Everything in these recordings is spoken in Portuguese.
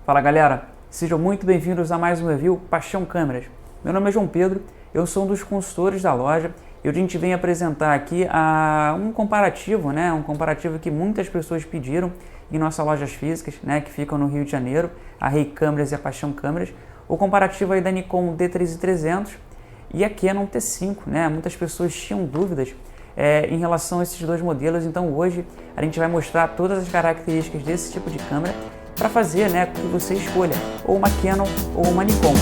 Fala galera, sejam muito bem-vindos a mais um review Paixão Câmeras. Meu nome é João Pedro, eu sou um dos consultores da loja e hoje a gente vem apresentar aqui um comparativo, um comparativo que muitas pessoas pediram em nossas lojas físicas, que ficam no Rio de Janeiro, a Rei Câmeras e a Paixão Câmeras. O comparativo aí da Nikon D3300 e a Canon T5, Muitas pessoas tinham dúvidas em relação a esses dois modelos, então hoje a gente vai mostrar todas as características desse tipo de câmera para fazer com que você escolha ou uma Canon ou uma Nikon.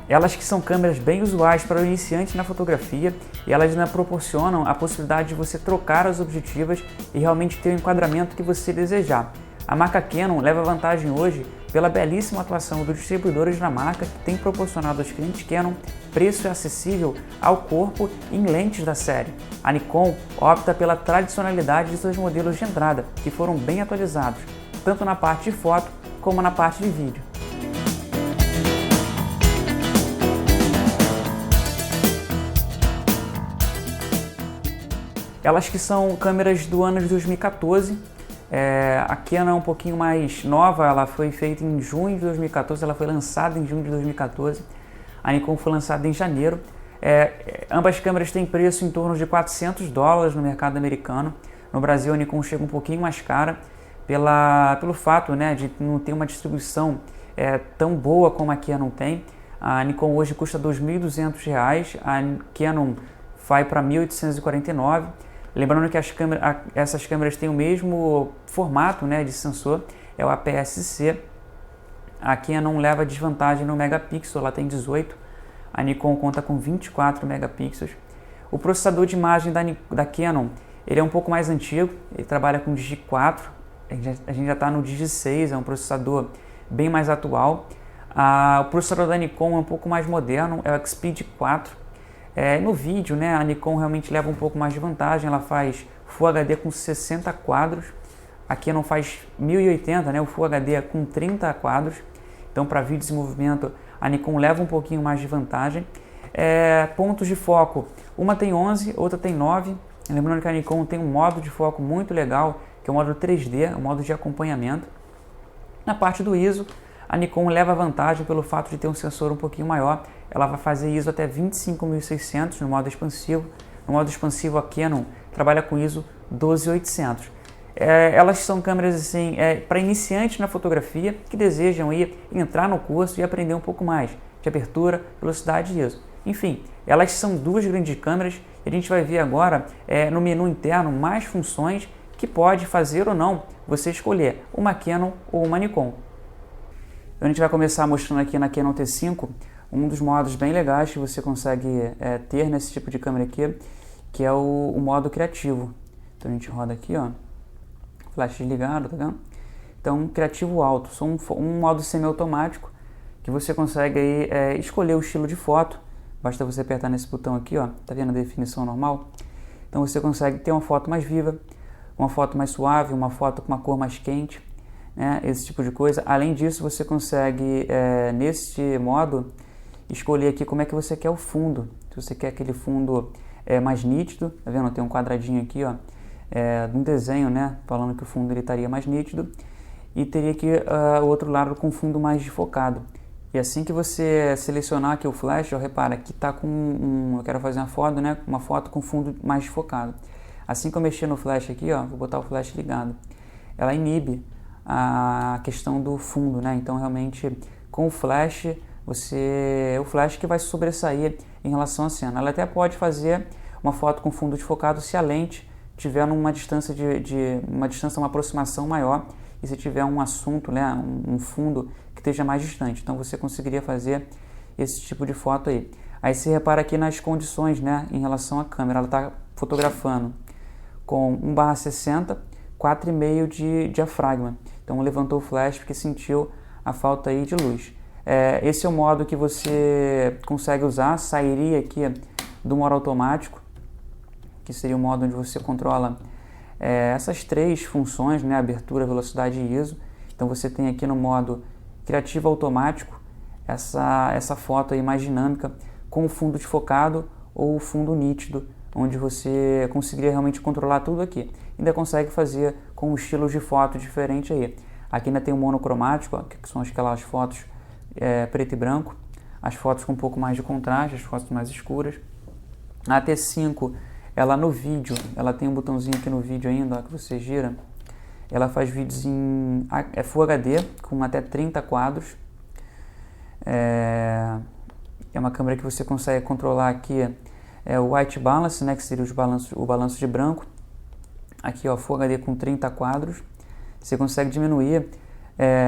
Elas que são câmeras bem usuais para o iniciante na fotografia e elas ainda proporcionam a possibilidade de você trocar as objetivas e realmente ter o enquadramento que você desejar. A marca Canon leva vantagem hoje pela belíssima atuação dos distribuidores da marca que tem proporcionado aos clientes Canon preço acessível ao corpo em lentes da série. A Nikon opta pela tradicionalidade de seus modelos de entrada, que foram bem atualizados, tanto na parte de foto como na parte de vídeo. Elas que são câmeras do ano de 2014, a Canon é um pouquinho mais nova, ela foi feita em junho de 2014, ela foi lançada em junho de 2014, a Nikon foi lançada em janeiro. Ambas câmeras têm preço em torno de $400 no mercado americano. No Brasil a Nikon chega um pouquinho mais cara pelo fato de não ter uma distribuição tão boa como a Canon tem. A Nikon hoje custa R$ 2.200, a Canon vai para R$ 1.849. Lembrando que essas câmeras têm o mesmo formato de sensor, é o APS-C. A Canon leva desvantagem no megapixel, ela tem 18, a Nikon conta com 24 megapixels. O processador de imagem da Canon ele é um pouco mais antigo, ele trabalha com Digi4, a gente já está no Digi6, é um processador bem mais atual. O processador da Nikon é um pouco mais moderno, é o Xpeed 4. No vídeo, a Nikon realmente leva um pouco mais de vantagem, ela faz Full HD com 60 quadros, a Canon faz 1080, o Full HD com 30 quadros, então para vídeos em movimento a Nikon leva um pouquinho mais de vantagem. Pontos de foco, uma tem 11, outra tem 9, lembrando que a Nikon tem um modo de foco muito legal, que é o modo 3D, o modo de acompanhamento. Na parte do ISO, a Nikon leva vantagem pelo fato de ter um sensor um pouquinho maior, ela vai fazer ISO até 25.600 no modo expansivo. No modo expansivo a Canon trabalha com ISO 12.800. Elas são câmeras assim, para iniciantes na fotografia que desejam entrar no curso e aprender um pouco mais de abertura, velocidade e ISO. Enfim, elas são duas grandes câmeras e a gente vai ver agora no menu interno mais funções que pode fazer ou não você escolher uma Canon ou uma Nikon. A gente vai começar mostrando aqui na Canon T5 um dos modos bem legais que você consegue ter nesse tipo de câmera aqui, que é o modo criativo. Então a gente roda aqui, flash ligado, tá vendo? Então criativo alto, um modo semiautomático que você consegue escolher o estilo de foto. Basta você apertar nesse botão aqui, tá vendo a definição normal? Então você consegue ter uma foto mais viva, uma foto mais suave, uma foto com uma cor mais quente, esse tipo de coisa. Além disso, você consegue nesse modo escolher aqui como é que você quer o fundo. Se você quer aquele fundo mais nítido, tá vendo? Tem um quadradinho aqui, de um desenho, falando que o fundo ele estaria mais nítido, e teria aqui o outro lado com fundo mais desfocado. E assim que você selecionar aqui o flash, repara que tá com eu quero fazer uma foto, uma foto com fundo mais desfocado. Assim que eu mexer no flash aqui, vou botar o flash ligado, ela inibe a questão do fundo, então realmente com o flash o flash que vai sobressair em relação à cena. Ela até pode fazer uma foto com fundo desfocado se a lente tiver numa distância uma aproximação maior e se tiver um assunto, um fundo que esteja mais distante. Então você conseguiria fazer esse tipo de foto aí. Aí você repara aqui nas condições, em relação à câmera, ela está fotografando com 1/60, 4,5 de diafragma. Então levantou o flash porque sentiu a falta aí de luz. Esse é o modo que você consegue usar, sairia aqui do modo automático, que seria o modo onde você controla essas três funções, né? Abertura, velocidade e ISO. Então você tem aqui no modo criativo automático essa foto aí mais dinâmica com o fundo desfocado ou o fundo nítido, onde você conseguiria realmente controlar tudo aqui. Ainda consegue fazer com estilos de foto diferente aí. Aqui ainda tem o monocromático, ó, que são aquelas fotos preto e branco, as fotos com um pouco mais de contraste, as fotos mais escuras. A T5, ela no vídeo, ela tem um botãozinho aqui no vídeo ainda, ó, que você gira. Ela faz vídeos em Full HD, com até 30 quadros. É uma câmera que você consegue controlar aqui o White Balance, né, que seria o balanço de branco. Aqui, ó, Full HD com 30 quadros. Você consegue diminuir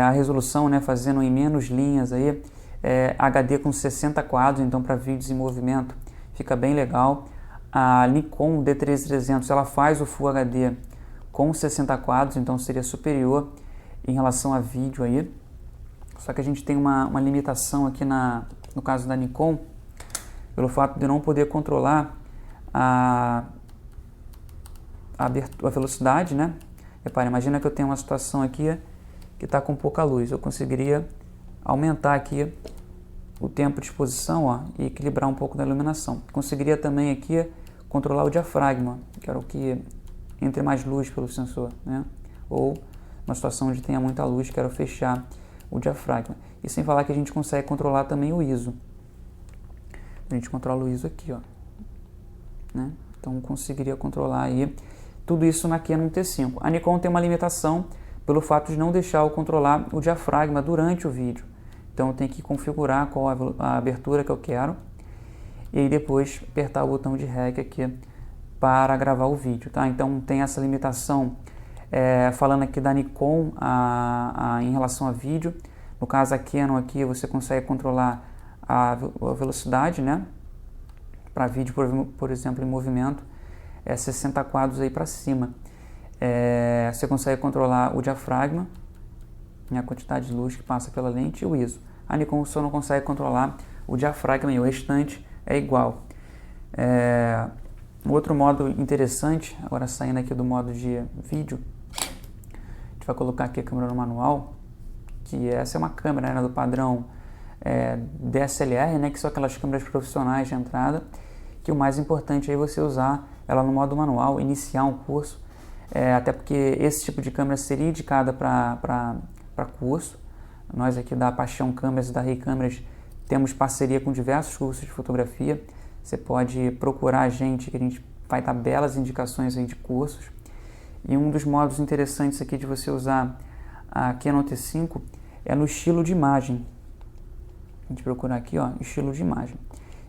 a resolução, né, fazendo em menos linhas aí. HD com 60 quadros, então para vídeos em movimento fica bem legal. A Nikon D3300, ela faz o Full HD com 60 quadros, então seria superior em relação a vídeo aí. Só que a gente tem uma limitação aqui no caso da Nikon, pelo fato de não poder controlar a velocidade, né? Repare, imagina que eu tenho uma situação aqui que está com pouca luz. Eu conseguiria aumentar aqui o tempo de exposição, ó, e equilibrar um pouco da iluminação. Conseguiria também aqui controlar o diafragma, que era o que entre mais luz pelo sensor, né? Ou uma situação onde tenha muita luz, quero fechar o diafragma. E sem falar que a gente consegue controlar também o ISO. A gente controla o ISO aqui, ó, né? Então conseguiria controlar aí tudo isso na Canon T5. A Nikon tem uma limitação pelo fato de não deixar eu controlar o diafragma durante o vídeo. Então eu tenho que configurar qual a abertura que eu quero e aí depois apertar o botão de REC aqui para gravar o vídeo, tá? Então tem essa limitação falando aqui da Nikon em relação a vídeo. No caso a Canon aqui você consegue controlar a velocidade, né? Para vídeo, por exemplo, em movimento, 60 quadros aí para cima. Você consegue controlar o diafragma, a quantidade de luz que passa pela lente e o ISO. A Nikon só não consegue controlar o diafragma e o restante é igual. Um outro modo interessante, agora saindo aqui do modo de vídeo, a gente vai colocar aqui a câmera no manual, que essa é uma câmera, né, do padrão DSLR, né, que são aquelas câmeras profissionais de entrada, que o mais importante é você usar ela no modo manual, iniciar um curso, até porque esse tipo de câmera seria indicada para curso. Nós aqui da Paixão Câmeras e da Rei Câmeras temos parceria com diversos cursos de fotografia. Você pode procurar a gente, que a gente vai dar belas indicações aí de cursos. E um dos modos interessantes aqui de você usar a Canon T5 é no estilo de imagem. A gente procurar aqui, ó, estilo de imagem.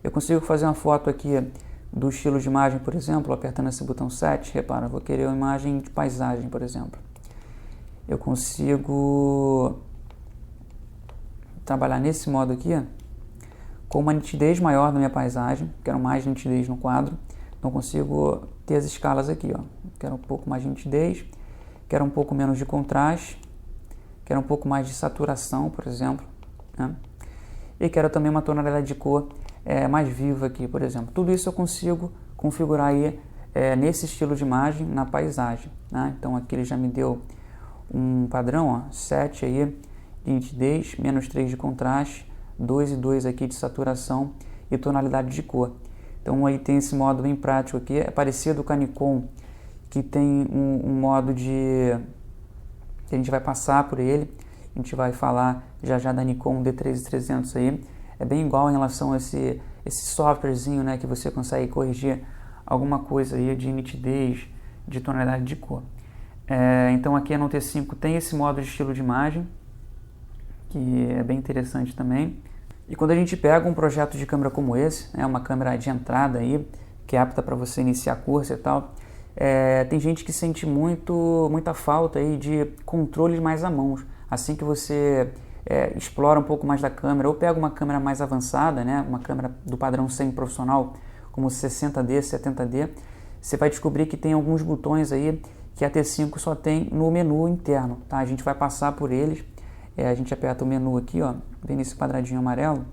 Eu consigo fazer uma foto aqui do estilo de imagem, por exemplo, apertando esse botão 7. Repara, eu vou querer uma imagem de paisagem, por exemplo. Eu consigo trabalhar nesse modo aqui com uma nitidez maior na minha paisagem. Quero mais nitidez no quadro, então consigo ter as escalas aqui, ó. Quero um pouco mais de nitidez, quero um pouco menos de contraste, quero um pouco mais de saturação, por exemplo, né? E quero também uma tonalidade de cor mais viva aqui, por exemplo. Tudo isso eu consigo configurar aí nesse estilo de imagem na paisagem, né? Então aqui ele já me deu um padrão, ó, 7 aí de nitidez, menos 3 de contraste, 2 e 2 aqui de saturação e tonalidade de cor. Então aí tem esse modo bem prático aqui, é parecido com a Nikon, que tem um modo que a gente vai passar por ele. A gente vai falar já da Nikon D3300 aí. É bem igual em relação a esse softwarezinho, né, que você consegue corrigir alguma coisa aí de nitidez, de tonalidade de cor. Então aqui no T5 tem esse modo de estilo de imagem, que é bem interessante também. E quando a gente pega um projeto de câmera como esse, uma câmera de entrada aí, que é apta para você iniciar curso e tal, tem gente que sente muita falta aí de controles mais à mão. Assim que você explora um pouco mais da câmera, ou pega uma câmera mais avançada, né, uma câmera do padrão semi-profissional, como 60D, 70D, você vai descobrir que tem alguns botões aí que a T5 só tem no menu interno, tá? A gente vai passar por eles a gente aperta o menu aqui, ó, vem nesse quadradinho amarelo,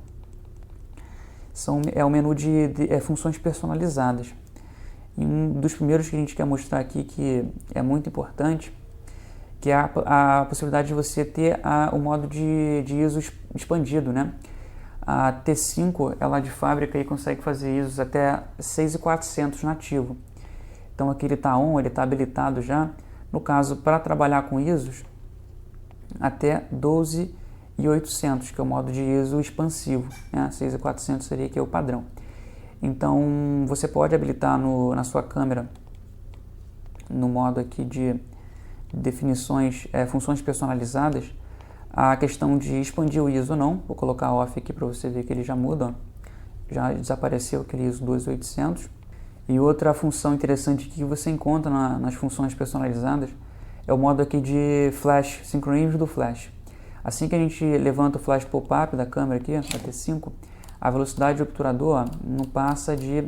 é o menu de funções personalizadas. E um dos primeiros que a gente quer mostrar aqui, que é muito importante, que é a possibilidade de você ter o modo de ISO expandido, né? A T5, ela de fábrica aí consegue fazer ISOs até 6.400 nativo. Então aqui ele está on, ele está habilitado já. No caso, para trabalhar com ISOs, até 12.800, que é o modo de ISO expansivo, né? 6.400 seria que é o padrão. Então você pode habilitar na sua câmera, no modo aqui de definições, funções personalizadas, a questão de expandir o ISO ou não. Vou colocar off aqui para você ver que ele já muda, ó. Já desapareceu aquele ISO 2800. E outra função interessante que você encontra nas funções personalizadas é o modo aqui de flash, sincronismo do flash. Assim que a gente levanta o flash pop-up da câmera aqui, da T5, a velocidade do obturador, ó, não passa de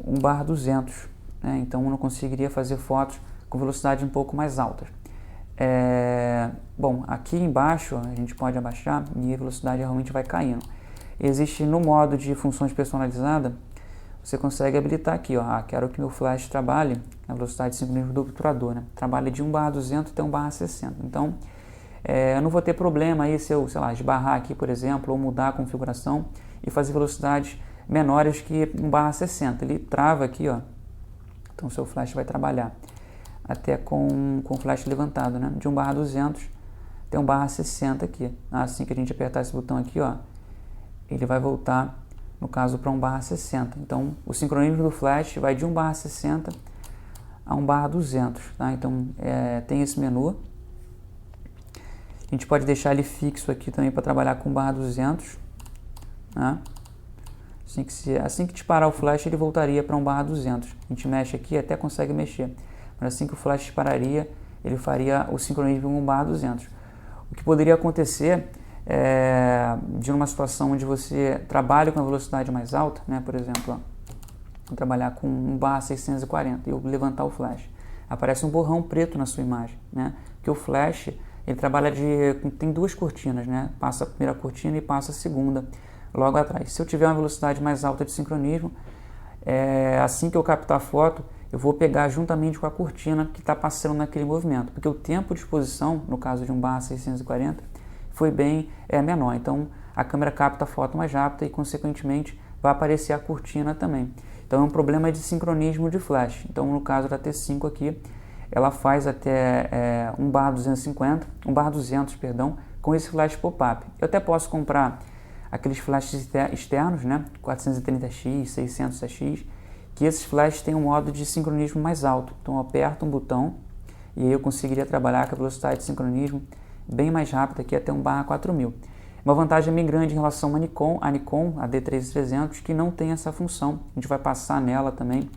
1/200, né? Então eu não conseguiria fazer fotos com velocidade um pouco mais altas. Bom, aqui embaixo a gente pode abaixar e a velocidade realmente vai caindo. Existe no modo de funções personalizadas, você consegue habilitar aqui, ó, quero que meu flash trabalhe na velocidade de sincronismo do obturador, né? Trabalhe de 1/200 até 1/60. Então, eu não vou ter problema aí se eu, sei lá, esbarrar aqui, por exemplo, ou mudar a configuração e fazer velocidades menores que 1/60. Ele trava aqui, ó. Então, seu flash vai trabalhar até com o flash levantado, né? De 1/200 até 1/60 aqui. Assim que a gente apertar esse botão aqui, ó, ele vai voltar, no caso, para 1/60. Então, o sincronismo do flash vai de 1/60 a 1/200, tá? Então, tem esse menu. A gente pode deixar ele fixo aqui também para trabalhar com 1/200, né? Assim que disparar o flash, ele voltaria para 1/200. A gente mexe aqui, até consegue mexer. Mas assim que o flash dispararia, ele faria o sincronismo em 1/200. O que poderia acontecer de uma situação onde você trabalha com a velocidade mais alta, né? Por exemplo, ó, vou trabalhar com 1/640 e eu levantar o flash. Aparece um borrão preto na sua imagem, né? Porque o flash, ele trabalha tem duas cortinas, né? Passa a primeira cortina e passa a segunda logo atrás. Se eu tiver uma velocidade mais alta de sincronismo, assim que eu captar a foto, eu vou pegar juntamente com a cortina que está passando naquele movimento, porque o tempo de exposição, no caso de 1/640, foi bem menor. Então, a câmera capta a foto mais rápida e, consequentemente, vai aparecer a cortina também. Então, é um problema de sincronismo de flash. Então, no caso da T5 aqui, ela faz até 1/200, perdão, com esse flash pop-up. Eu até posso comprar aqueles flashes externos, né, 430x, 600x, que esses flashes têm um modo de sincronismo mais alto. Então eu aperto um botão e aí eu conseguiria trabalhar com a velocidade de sincronismo bem mais rápida, aqui até 1/4000. Uma vantagem bem grande em relação à Nikon, a D3300, que não tem essa função. A gente vai passar nela também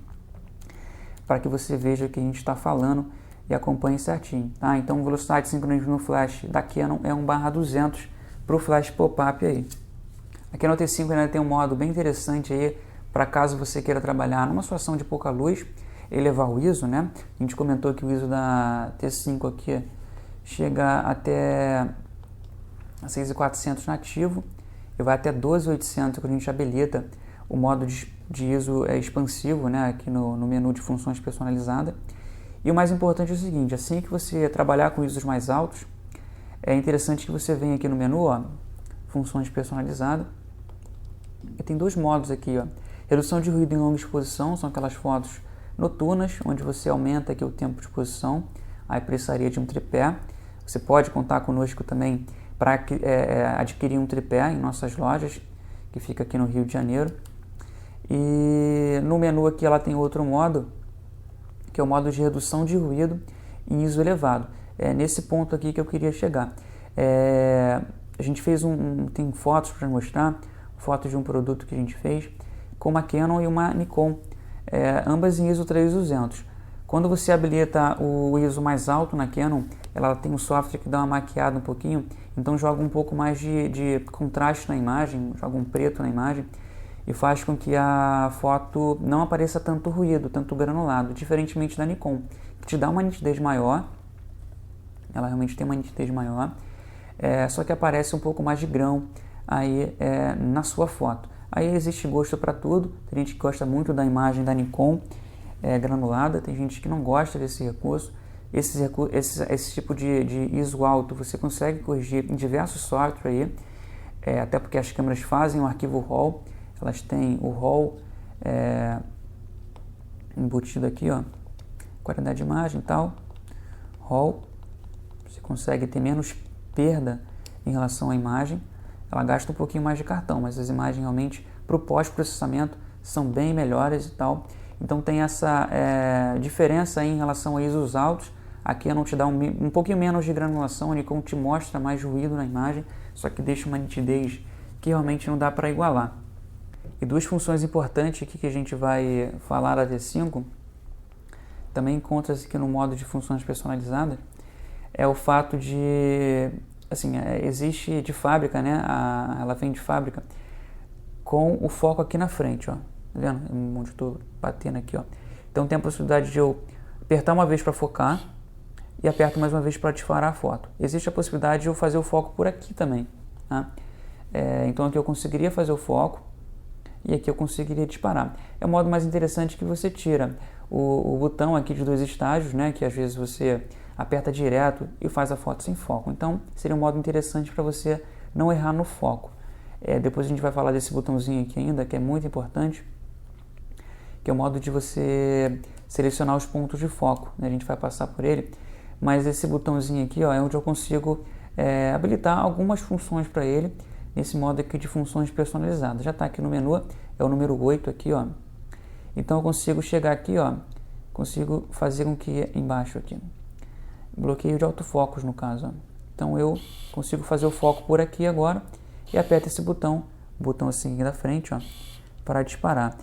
para que você veja o que a gente está falando e acompanhe certinho, tá? Então, velocidade de sincronismo no flash da Canon é 1/200 para o flash pop-up aí. A Canon T5 ainda tem um modo bem interessante aí, para caso você queira trabalhar numa situação de pouca luz, elevar o ISO, né? A gente comentou que o ISO da T5 aqui chega até 6.400 nativo e vai até 12.800 quando a gente habilita o modo de ISO expansivo, né? Aqui no menu de funções personalizadas. E o mais importante é o seguinte, assim que você trabalhar com ISOs mais altos, é interessante que você venha aqui no menu, ó, funções personalizadas, e tem dois modos aqui, ó. Redução de ruído em longa exposição, são aquelas fotos noturnas, onde você aumenta aqui o tempo de exposição, aí precisaria de um tripé. Você pode contar conosco também para adquirir um tripé em nossas lojas, que fica aqui no Rio de Janeiro. E no menu aqui ela tem outro modo, que é o modo de redução de ruído em ISO elevado. É nesse ponto aqui que eu queria chegar. A gente fez tem fotos para mostrar, fotos de um produto que a gente fez com uma Canon e uma Nikon, ambas em ISO 3200. Quando você habilita o ISO mais alto na Canon, ela tem um software que dá uma maquiada um pouquinho, então joga um pouco mais de contraste na imagem, joga um preto na imagem e faz com que a foto não apareça tanto ruído, tanto granulado, diferentemente da Nikon, que te dá uma nitidez maior, ela realmente tem uma nitidez maior, só que aparece um pouco mais de grão aí na sua foto. Aí existe gosto para tudo, tem gente que gosta muito da imagem da Nikon granulada, tem gente que não gosta desse recurso. Esse tipo de ISO alto você consegue corrigir em diversos softwares aí, até porque as câmeras fazem o arquivo RAW, elas têm o RAW embutido aqui, ó, qualidade de imagem e tal, RAW, você consegue ter menos perda em relação à imagem, ela gasta um pouquinho mais de cartão, mas as imagens realmente para o pós-processamento são bem melhores e tal. Então tem essa diferença aí em relação a ISOs altos. Aqui não te dá um pouquinho menos de granulação, a Nikon te mostra mais ruído na imagem, só que deixa uma nitidez que realmente não dá para igualar. E duas funções importantes aqui que a gente vai falar da T5, também encontra-se aqui no modo de funções personalizadas, é o fato de, assim, existe de fábrica, né? Ela vem de fábrica com o foco aqui na frente, ó. Tá vendo? Onde eu tô batendo aqui, ó. Então tem a possibilidade de eu apertar uma vez para focar e aperto mais uma vez para disparar a foto. Existe a possibilidade de eu fazer o foco por aqui também, tá? Então aqui eu conseguiria fazer o foco e aqui eu conseguiria disparar. É o modo mais interessante que você tira o botão aqui de 2 estágios, né? Que às vezes você aperta direto e faz a foto sem foco. Então seria um modo interessante para você não errar no foco. Depois a gente vai falar desse botãozinho aqui ainda, que é muito importante, que é o modo de você selecionar os pontos de foco, né? A gente vai passar por ele, mas esse botãozinho aqui, ó, é onde eu consigo habilitar algumas funções para ele, nesse modo aqui de funções personalizadas. Já está aqui no menu, é o número 8 aqui, ó. Então eu consigo chegar aqui, ó, consigo fazer com que embaixo aqui, bloqueio de autofocos no caso, ó. Então eu consigo fazer o foco por aqui agora e aperto esse botão assim aqui da frente, ó, para disparar.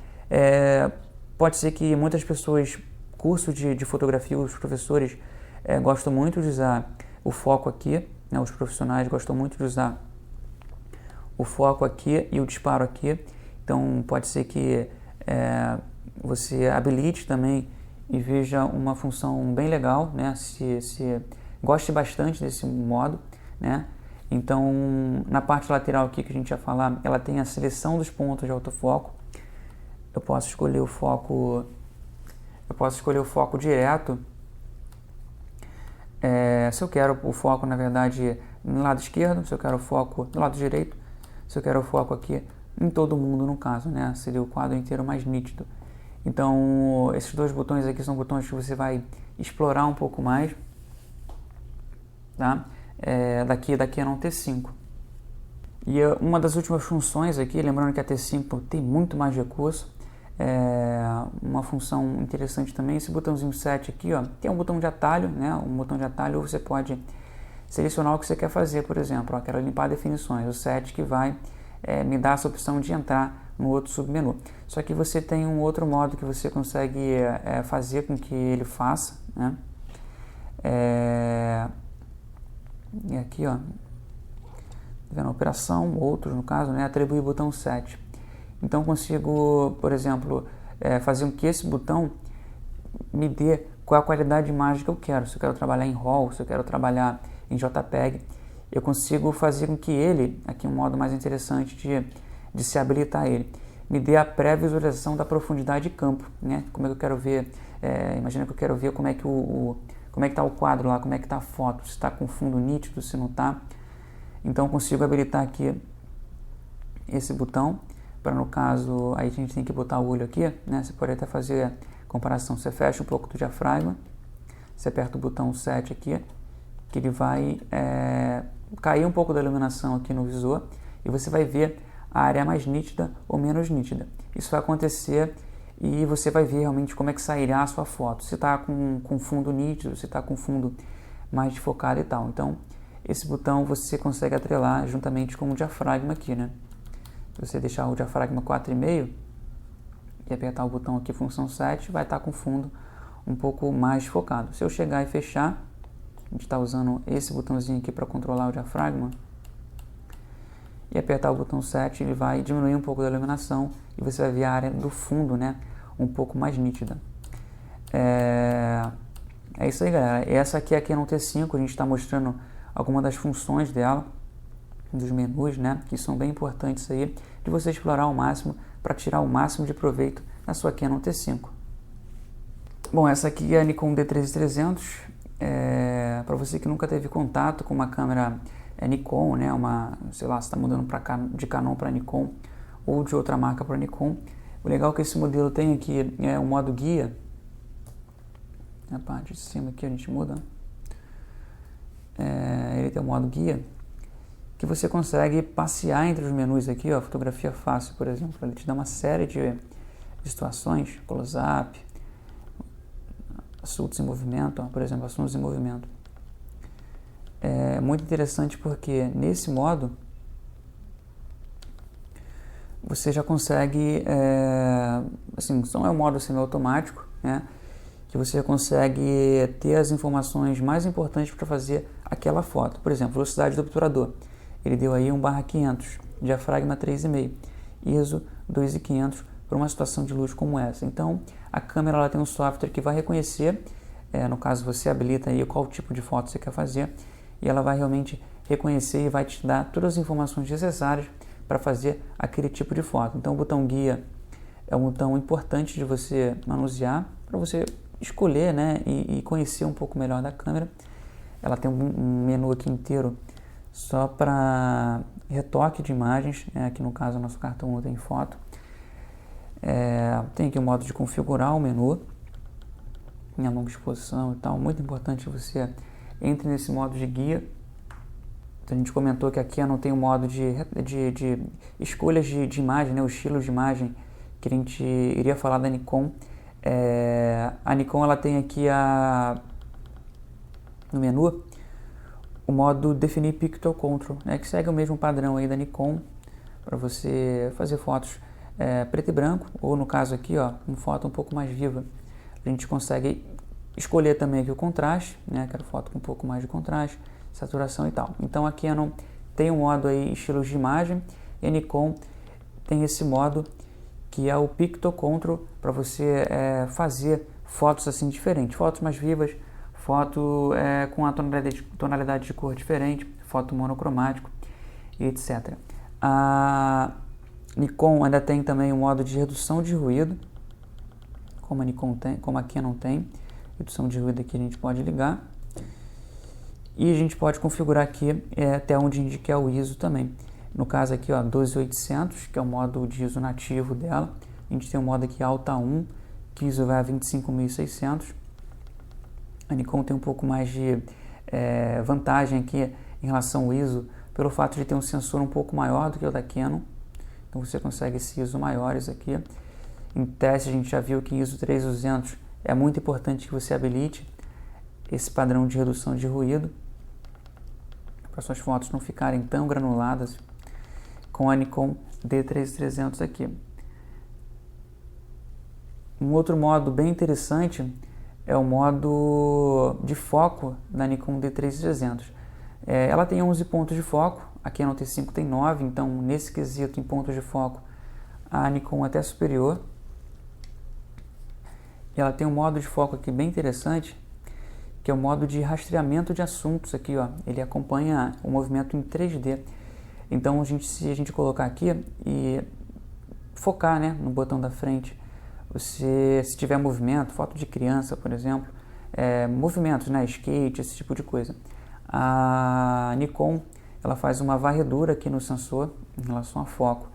Pode ser que muitas pessoas, curso de fotografia, os professores gostam muito de usar o foco aqui, né? Os profissionais gostam muito de usar o foco aqui e o disparo aqui. Então pode ser que você habilite também e veja uma função bem legal, né? Se goste bastante desse modo, né? Então na parte lateral aqui que a gente vai falar, ela tem a seleção dos pontos de autofoco. Eu posso escolher o foco direto. Se eu quero o foco, na verdade, no lado esquerdo, se eu quero o foco no lado direito, se eu quero o foco aqui em todo mundo, no caso, né? Seria o quadro inteiro mais nítido. Então, esses dois botões aqui são botões que você vai explorar um pouco mais, tá? Daqui a não T5. E uma das últimas funções aqui, lembrando que a T5 tem muito mais recurso, uma função interessante também, esse botãozinho 7 aqui, ó, tem um botão de atalho, né? Um botão de atalho, você pode selecionar o que você quer fazer, por exemplo, ó, quero limpar definições, o 7 que vai me dar essa opção de entrar no outro submenu. Só que você tem um outro modo que você consegue fazer com que ele faça, né? E aqui, ó, tá vendo? Operação, outros no caso, né? Atribuir o botão 7. Então consigo, por exemplo, fazer com que esse botão me dê qual é a qualidade de imagem que eu quero. Se eu quero trabalhar em RAW, se eu quero trabalhar em JPEG, eu consigo fazer com que ele, aqui um modo mais interessante de se habilitar ele, me dê a pré-visualização da profundidade de campo, né? Como é que eu quero ver, imagina que eu quero ver como é que está o quadro lá, como é que está a foto, se está com fundo nítido, se não está. Então eu consigo habilitar aqui esse botão, para no caso, aí a gente tem que botar o olho aqui, né? Você pode até fazer a comparação, você fecha um pouco do diafragma, você aperta o botão 7 aqui, que ele vai cair um pouco da iluminação aqui no visor e você vai ver a área mais nítida ou menos nítida. Isso vai acontecer e você vai ver realmente como é que sairá a sua foto, se está com fundo nítido, se está com fundo mais desfocado e tal. Então esse botão você consegue atrelar juntamente com o diafragma aqui, né? Se você deixar o diafragma 4,5 e apertar o botão aqui função 7, vai estar com fundo um pouco mais desfocado. Se eu chegar e fechar, a gente está usando esse botãozinho aqui para controlar o diafragma, e apertar o botão 7, ele vai diminuir um pouco da iluminação e você vai ver a área do fundo, né, um pouco mais nítida. É isso aí, galera. Essa aqui é a Canon T5, a gente está mostrando algumas das funções dela, dos menus, né, que são bem importantes aí, de você explorar ao máximo para tirar o máximo de proveito na sua Canon T5. Bom, essa aqui é a Nikon D3300. Para você que nunca teve contato com uma câmera Nikon, né, sei lá, você está mudando de Canon para Nikon ou de outra marca para Nikon, o legal que esse modelo tem aqui é o modo guia. A parte de cima aqui a gente muda. Ele tem o modo guia, que você consegue passear entre os menus aqui, ó, fotografia fácil, por exemplo. Ele te dá uma série de situações, close-up, assuntos em movimento, ó, por exemplo, assuntos em movimento. É muito interessante porque nesse modo você já consegue, assim, não é um modo semiautomático, né, que você consegue ter as informações mais importantes para fazer aquela foto. Por exemplo, velocidade do obturador. Ele deu aí 1/500, diafragma 3,5, ISO 2.500 para uma situação de luz como essa. Então, a câmera ela tem um software que vai reconhecer, no caso você habilita aí qual tipo de foto você quer fazer, e ela vai realmente reconhecer e vai te dar todas as informações necessárias para fazer aquele tipo de foto. Então, o botão guia é um botão importante de você manusear para você escolher, né, e conhecer um pouco melhor da câmera. Ela tem um menu aqui inteiro só para retoque de imagens, né? Aqui no caso o nosso cartão tem foto. Tem aqui o modo de configurar o menu em longa exposição e tal. Muito importante que você entre nesse modo de guia. Então, a gente comentou que aqui não tem o modo de escolhas de imagem, né? O estilo de imagem que a gente iria falar da Nikon. A Nikon ela tem aqui no menu o modo definir Picture Control, né, que segue o mesmo padrão aí da Nikon para você fazer fotos preto e branco, ou no caso aqui, ó, uma foto um pouco mais viva. A gente consegue escolher também aqui o contraste, né, quero foto com um pouco mais de contraste, saturação e tal. Então a Canon tem um modo aí estilos de imagem e a Nikon tem esse modo que é o Picture Control para você fazer fotos assim diferentes, fotos mais vivas, foto com a tonalidade de cor diferente, foto monocromático e etc. A Nikon ainda tem também um modo de redução de ruído, como a Nikon tem, como a Canon tem. Redução de ruído aqui a gente pode ligar. E a gente pode configurar aqui até onde a gente quer o ISO também. No caso aqui, ó, 12800, que é o modo de ISO nativo dela. A gente tem um modo aqui Alta 1, que ISO vai a 25600. A Nikon tem um pouco mais de vantagem aqui em relação ao ISO, pelo fato de ter um sensor um pouco maior do que o da Canon. Então você consegue esses ISO maiores aqui. Em teste a gente já viu que em ISO 3200 é muito importante que você habilite esse padrão de redução de ruído, para suas fotos não ficarem tão granuladas, com a Nikon D3300 aqui. Um outro modo bem interessante é o modo de foco da Nikon D3300. Ela tem 11 pontos de foco, a Canon T5 tem 9, então nesse quesito em pontos de foco a Nikon é até superior. E ela tem um modo de foco aqui bem interessante, que é o modo de rastreamento de assuntos aqui, ó. Ele acompanha o movimento em 3D. Então se a gente colocar aqui e focar, né, no botão da frente, se tiver movimento, foto de criança, por exemplo, movimentos, né, skate, esse tipo de coisa, a Nikon ela faz uma varredura aqui no sensor em relação a foco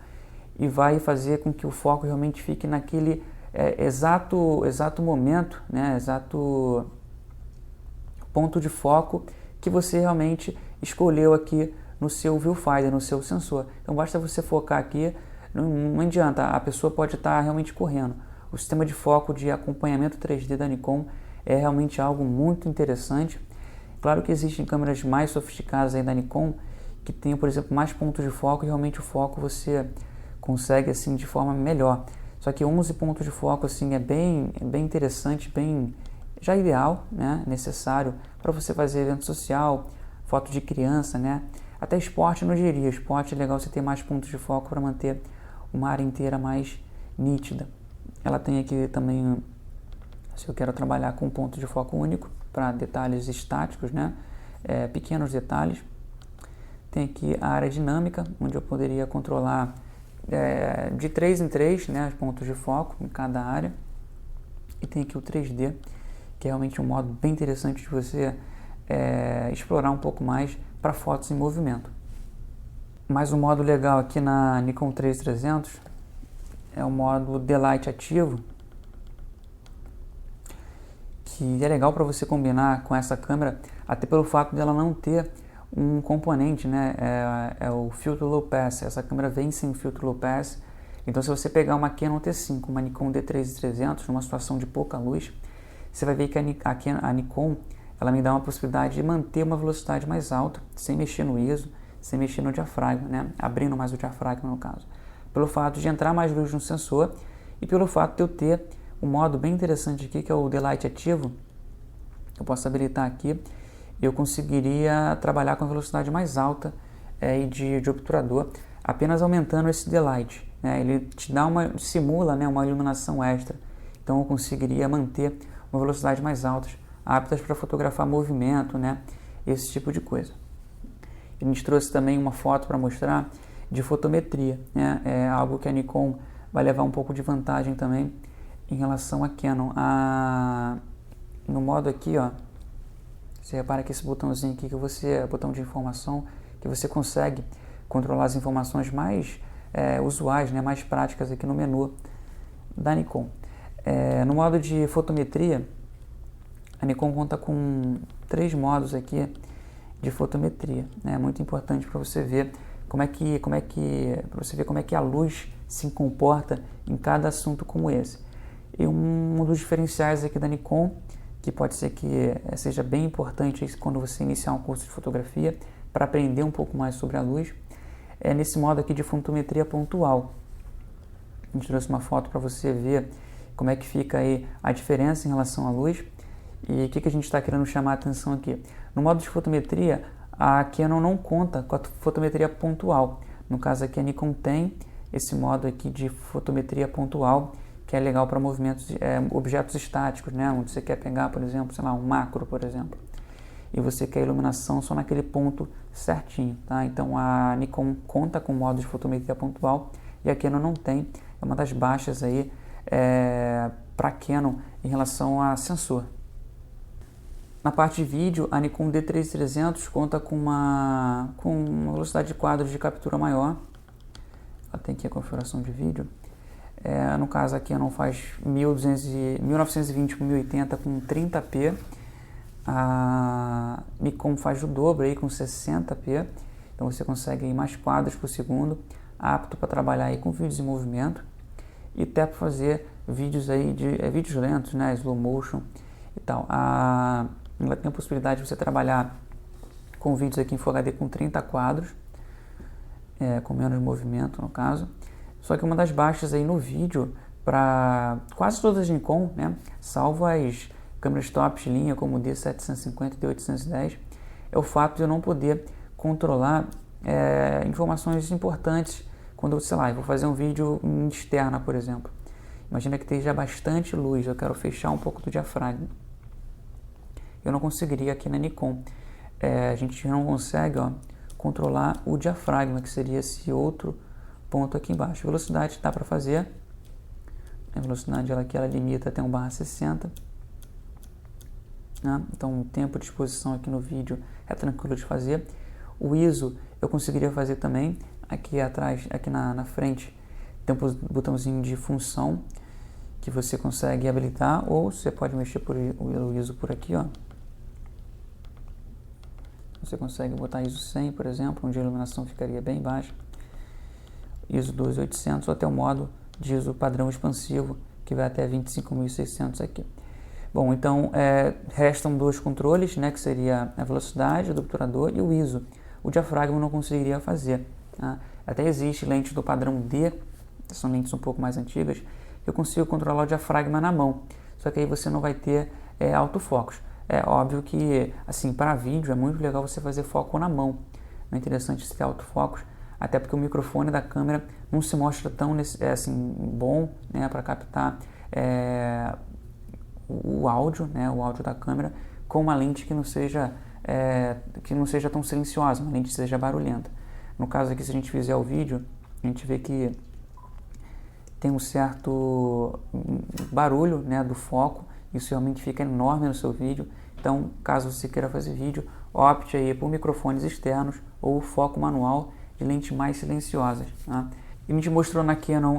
e vai fazer com que o foco realmente fique naquele exato momento, né, exato ponto de foco que você realmente escolheu aqui no seu viewfinder, no seu sensor. Então basta você focar aqui, não adianta, a pessoa pode estar realmente correndo. O sistema de foco de acompanhamento 3D da Nikon é realmente algo muito interessante. Claro que existem câmeras mais sofisticadas aí da Nikon que tem, por exemplo, mais pontos de foco e realmente o foco você consegue assim de forma melhor. Só que 11 pontos de foco assim é bem interessante, bem já ideal, né, necessário para você fazer evento social, foto de criança, né? Até esporte não diria. Esporte é legal você ter mais pontos de foco para manter uma área inteira mais nítida. Ela tem aqui também, se eu quero trabalhar com um ponto de foco único para detalhes estáticos, né? pequenos detalhes. Tem aqui a área dinâmica, onde eu poderia controlar de 3 em 3, né, os pontos de foco em cada área. E tem aqui o 3D, que é realmente um modo bem interessante de você explorar um pouco mais para fotos em movimento. Mais um modo legal aqui na Nikon 3300 é o modo Daylight ativo, que é legal para você combinar com essa câmera, até pelo fato dela não ter um componente, né? É o filtro low pass. Essa câmera vem sem filtro low pass. Então, se você pegar uma Canon T5, uma Nikon D3300, numa situação de pouca luz, você vai ver que a Nikon ela me dá uma possibilidade de manter uma velocidade mais alta, sem mexer no ISO, sem mexer no diafragma, né? Abrindo mais o diafragma no caso. Pelo fato de entrar mais luz no sensor e pelo fato de eu ter um modo bem interessante aqui, que é o Daylight ativo. Eu posso habilitar aqui e eu conseguiria trabalhar com a velocidade mais alta de obturador, apenas aumentando esse Daylight, né? Ele te dá simula, né, uma iluminação extra. Então eu conseguiria manter uma velocidade mais alta, aptas para fotografar movimento, né? Esse tipo de coisa. A gente trouxe também uma foto para mostrar de fotometria, né? É algo que a Nikon vai levar um pouco de vantagem também em relação à Canon. No modo aqui, ó, você repara que esse botãozinho aqui, botão de informação, que você consegue controlar as informações mais usuais, né? Mais práticas aqui no menu da Nikon. No modo de fotometria, a Nikon conta com 3 modos aqui de fotometria. É muito importante para você ver como é que a luz se comporta em cada assunto como esse. E um dos diferenciais aqui da Nikon, que pode ser que seja bem importante quando você iniciar um curso de fotografia, para aprender um pouco mais sobre a luz, é nesse modo aqui de fotometria pontual. A gente trouxe uma foto para você ver como é que fica aí a diferença em relação à luz. E o que a gente está querendo chamar a atenção aqui? No modo de fotometria, a Canon não conta com a fotometria pontual. No caso aqui, a Nikon tem esse modo aqui de fotometria pontual, que é legal para movimentos, objetos estáticos, né? Onde você quer pegar, por exemplo, sei lá, um macro, por exemplo, e você quer iluminação só naquele ponto certinho, tá? Então a Nikon conta com o modo de fotometria pontual e a Canon não tem. É uma das baixas aí para a Canon em relação a sensor. Na parte de vídeo, a Nikon D3300 conta com uma velocidade de quadros de captura maior. Ela tem aqui a configuração de vídeo. No caso aqui, ela não faz 1920 por 1080 com 30p. A Nikon faz o dobro aí com 60p. Então você consegue aí mais quadros por segundo, apto para trabalhar aí com vídeos em movimento e até para fazer vídeos aí vídeos lentos, né, slow motion e tal. Ela tem a possibilidade de você trabalhar com vídeos aqui em Full HD com 30 quadros, com menos movimento no caso. Só que uma das baixas aí no vídeo para quase todas as Nikon, né, salvo as câmeras top de linha como o D750 e D810, é o fato de eu não poder controlar informações importantes quando, sei lá, eu vou fazer um vídeo em externa, por exemplo. Imagina que esteja bastante luz, eu quero fechar um pouco do diafragma. Eu não conseguiria aqui na Nikon. A gente não consegue controlar o diafragma, que seria esse outro ponto aqui embaixo. Velocidade dá para fazer. A velocidade ela limita até 1/60. Né? Então o tempo de exposição aqui no vídeo é tranquilo de fazer. O ISO eu conseguiria fazer também. Aqui atrás, aqui na frente, tem um botãozinho de função que você consegue habilitar, ou você pode mexer o ISO por aqui, ó. Você consegue botar ISO 100, por exemplo, onde a iluminação ficaria bem baixa. ISO 12800 ou até o modo de ISO padrão expansivo, que vai até 25.600 aqui. Bom, então restam 2 controles, né, que seria a velocidade do obturador e o ISO. O diafragma eu não conseguiria fazer. Tá? Até existe lentes do padrão D, são lentes um pouco mais antigas, que eu consigo controlar o diafragma na mão. Só que aí você não vai ter autofocos. É óbvio que, assim, para vídeo é muito legal você fazer foco na mão. Não é interessante ter autofocos, até porque o microfone da câmera não se mostra tão assim, bom, né, para captar o áudio, né, o áudio da câmera, com uma lente que não seja que não seja tão silenciosa, uma lente que seja barulhenta. No caso aqui, se a gente fizer o vídeo, a gente vê que tem um certo barulho, né, do foco. Isso realmente fica enorme no seu vídeo. Então, caso você queira fazer vídeo, opte aí por microfones externos ou foco manual de lentes mais silenciosas, tá? E a gente mostrou na Canon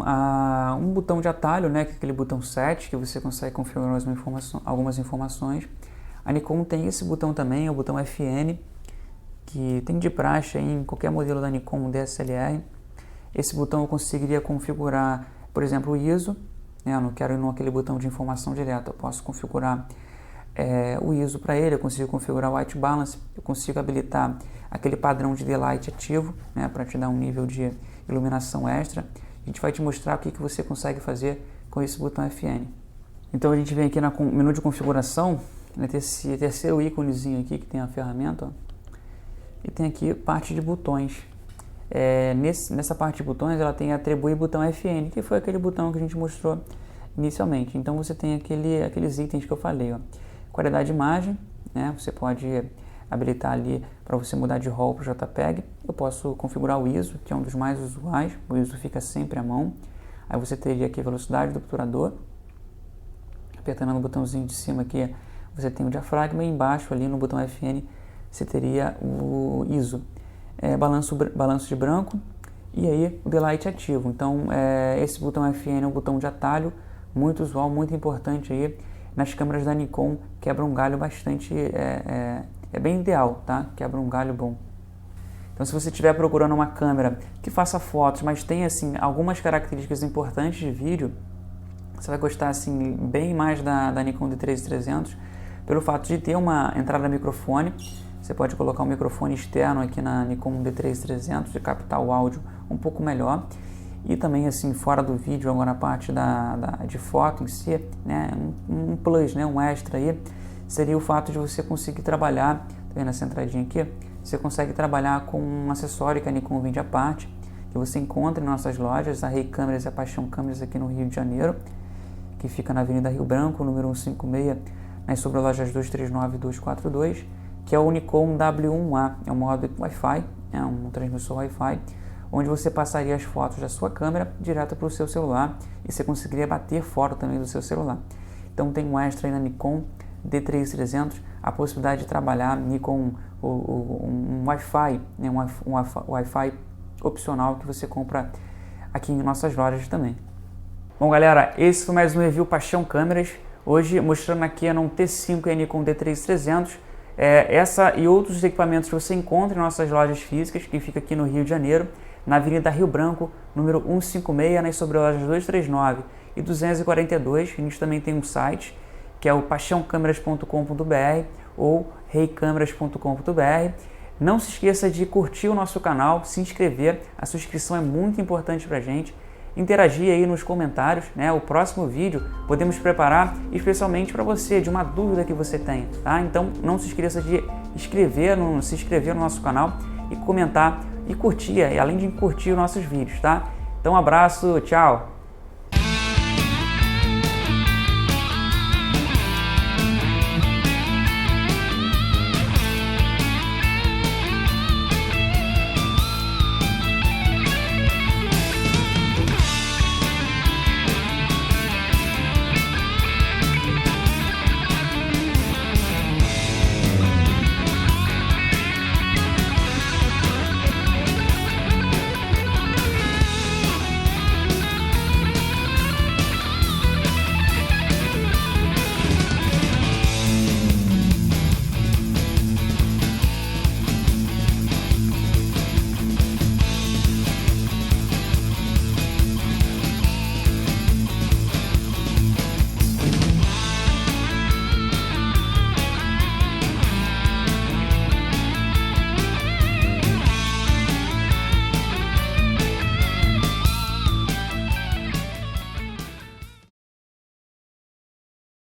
um botão de atalho, né, que é aquele botão 7, que você consegue configurar algumas informações. A Nikon tem esse botão também, é o botão FN, que tem de praxe em qualquer modelo da Nikon DSLR. Esse botão eu conseguiria configurar, por exemplo, o ISO, né? Eu não quero ir naquele botão de informação direta, eu posso configurar o ISO para ele, eu consigo configurar o White Balance, eu consigo habilitar aquele padrão de daylight ativo, né, para te dar um nível de iluminação extra. A gente vai te mostrar o que você consegue fazer com esse botão FN. Então a gente vem aqui no menu de configuração, né, esse terceiro íconezinho aqui que tem a ferramenta, ó, e tem aqui parte de botões. Nessa parte de botões ela tem atribuir botão FN, que foi aquele botão que a gente mostrou inicialmente. Então você tem aqueles itens que eu falei, ó. Qualidade de imagem, né? Você pode habilitar ali para você mudar de RAW para JPEG. Eu posso configurar o ISO, que é um dos mais usuais. O ISO fica sempre à mão. Aí você teria aqui a velocidade do obturador. Apertando no botãozinho de cima aqui, você tem o diafragma, e embaixo ali no botão FN você teria o ISO. Balanço de branco e aí o daylight ativo. Então esse botão FN é um botão de atalho muito usual, muito importante aí nas câmeras da Nikon. Quebra um galho bastante, é bem ideal, tá? Quebra um galho bom. Então se você estiver procurando uma câmera que faça fotos, mas tem assim algumas características importantes de vídeo, você vai gostar assim bem mais da Nikon D3300 pelo fato de ter uma entrada microfone. Você pode colocar um microfone externo aqui na Nikon D3300 e captar o áudio um pouco melhor. E também assim, fora do vídeo, agora na parte de foto em si, né, um plus, né, um extra aí, seria o fato de você conseguir trabalhar, tá vendo essa entradinha aqui? Você consegue trabalhar com um acessório que a Nikon vende à parte, que você encontra em nossas lojas, a Rei Câmeras e a Paixão Câmeras aqui no Rio de Janeiro, que fica na Avenida Rio Branco, número 156, nas sobrelojas 239 e 242, que é o Nikon W1A, é um modo Wi-Fi, é um transmissor Wi-Fi, onde você passaria as fotos da sua câmera direto para o seu celular e você conseguiria bater foto também do seu celular. Então tem um extra aí na Nikon D3300, a possibilidade de trabalhar Nikon um Wi-Fi, né, um Wi-Fi opcional que você compra aqui em nossas lojas também. Bom galera, esse foi mais um review Paixão Câmeras, hoje mostrando aqui a Canon T5 e a Nikon D3300. Essa e outros equipamentos que você encontra em nossas lojas físicas, que fica aqui no Rio de Janeiro, na Avenida Rio Branco, número 156, nas sobrelojas 239 e 242. A gente também tem um site, que é o paixãocâmeras.com.br ou reicâmeras.com.br. Não se esqueça de curtir o nosso canal, se inscrever, a sua inscrição é muito importante pra gente. Interagir aí nos comentários, né? O próximo vídeo podemos preparar especialmente para você, de uma dúvida que você tenha, tá? Então não se esqueça de se inscrever no nosso canal e comentar e curtir, além de curtir os nossos vídeos, tá? Então um abraço, tchau!